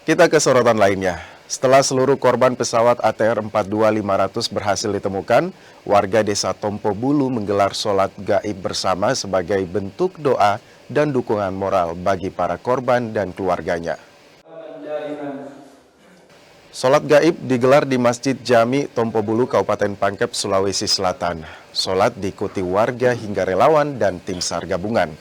Kita ke sorotan lainnya. Setelah seluruh korban pesawat ATR 42500 berhasil ditemukan, warga desa Tompo Bulu menggelar sholat gaib bersama sebagai bentuk doa dan dukungan moral bagi para korban dan keluarganya. Sholat gaib digelar di Masjid Jami Tompo Bulu, Kabupaten Pangkep, Sulawesi Selatan. Sholat diikuti warga hingga relawan dan tim SAR gabungan.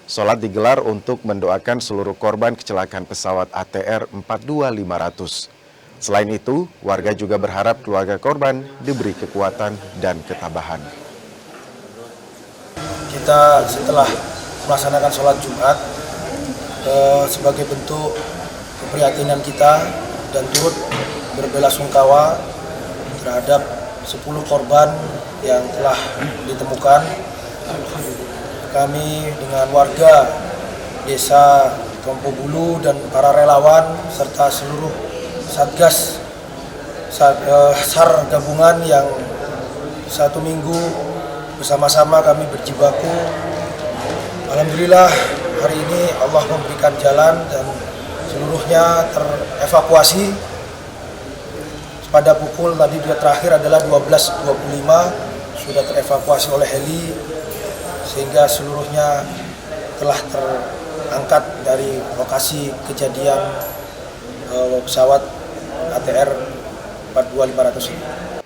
Sholat digelar untuk mendoakan seluruh korban kecelakaan pesawat ATR 42500. Selain itu, warga juga berharap keluarga korban diberi kekuatan dan ketabahan. Kita setelah melaksanakan sholat Jumat sebagai bentuk keprihatinan kita dan turut berbelasungkawa terhadap 10 korban yang telah ditemukan. Kami dengan warga desa Tompo Bulu dan para relawan serta seluruh Satgas SAR gabungan yang 1 minggu bersama-sama kami berjibaku. Alhamdulillah hari ini Allah memberikan jalan dan seluruhnya terevakuasi. Pada pukul tadi terakhir adalah 12.25 sudah terevakuasi oleh heli sehingga seluruhnya telah terangkat dari lokasi kejadian pesawat ATR 42500 ini.